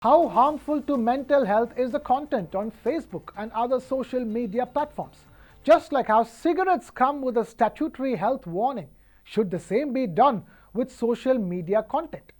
How harmful to mental health is the content on Facebook and other social media platforms? Just like how cigarettes come with a statutory health warning, should the same be done with social media content?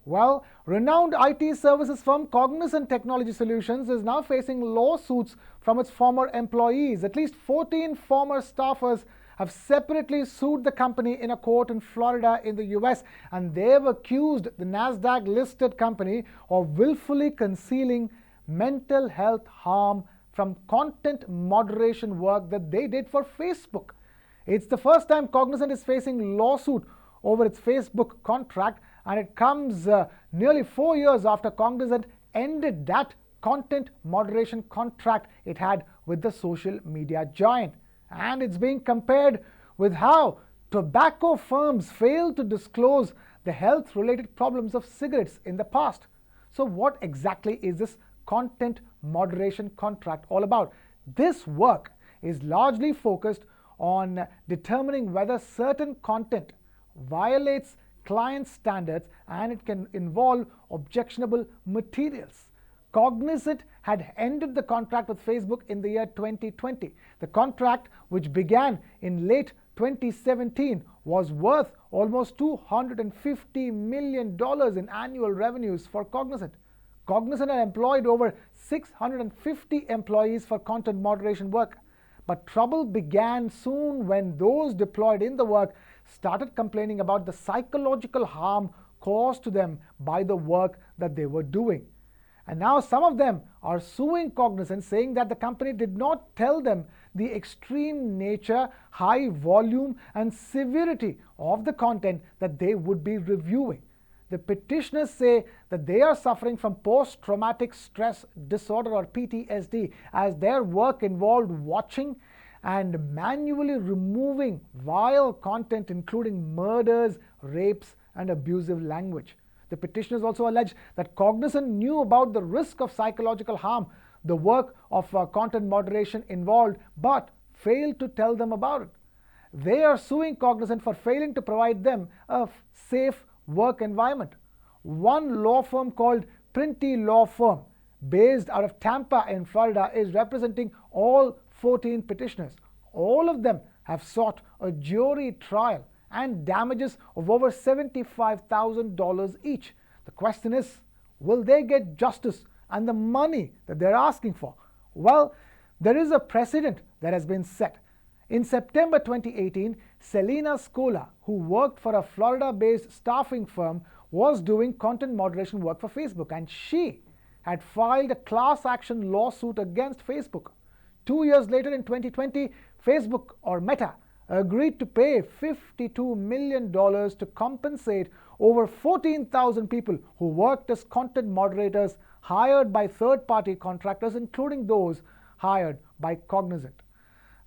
Well, renowned IT services firm Cognizant Technology Solutions is now facing lawsuits from its former employees. At least 14 former staffers have separately sued the company in a court in Florida in the US, and they've accused the NASDAQ listed company of willfully concealing mental health harm from content moderation work that they did for Facebook. It's the first time Cognizant is facing lawsuit over its Facebook contract, and it comes nearly 4 years after Cognizant ended that content moderation contract it had with the social media giant. And it's being compared with how tobacco firms failed to disclose the health-related problems of cigarettes in the past. So what exactly is this content moderation contract all about? This work is largely focused on determining whether certain content violates client standards, and it can involve objectionable materials. Cognizant had ended the contract with Facebook in the year 2020. The contract, which began in late 2017, was worth almost $250 million in annual revenues for Cognizant. Cognizant had employed over 650 employees for content moderation work. But trouble began soon when those deployed in the work started complaining about the psychological harm caused to them by the work that they were doing. And now some of them are suing Cognizant, saying that the company did not tell them the extreme nature, high volume, and severity of the content that they would be reviewing. The petitioners say that they are suffering from post-traumatic stress disorder, or PTSD, as their work involved watching and manually removing vile content including murders, rapes, and abusive language. The petitioners also allege that Cognizant knew about the risk of psychological harm the work of content moderation involved, but failed to tell them about it. They are suing Cognizant for failing to provide them a safe work environment. One law firm called Printy Law Firm, based out of Tampa in Florida, is representing all 14 petitioners. All of them have sought a jury trial and damages of over $75,000 each. The question is, will they get justice and the money that they're asking for? Well, there is a precedent that has been set. In September 2018, Selena Scola, who worked for a Florida-based staffing firm, was doing content moderation work for Facebook, and she had filed a class action lawsuit against Facebook. 2 years later, in 2020, Facebook, or Meta, agreed to pay $52 million to compensate over 14,000 people who worked as content moderators hired by third-party contractors, including those hired by Cognizant.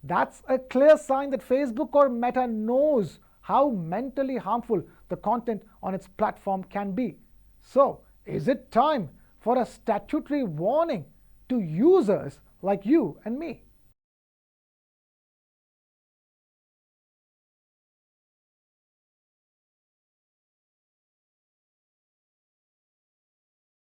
That's a clear sign that Facebook or Meta knows how mentally harmful the content on its platform can be. So, is it time for a statutory warning to users like you and me?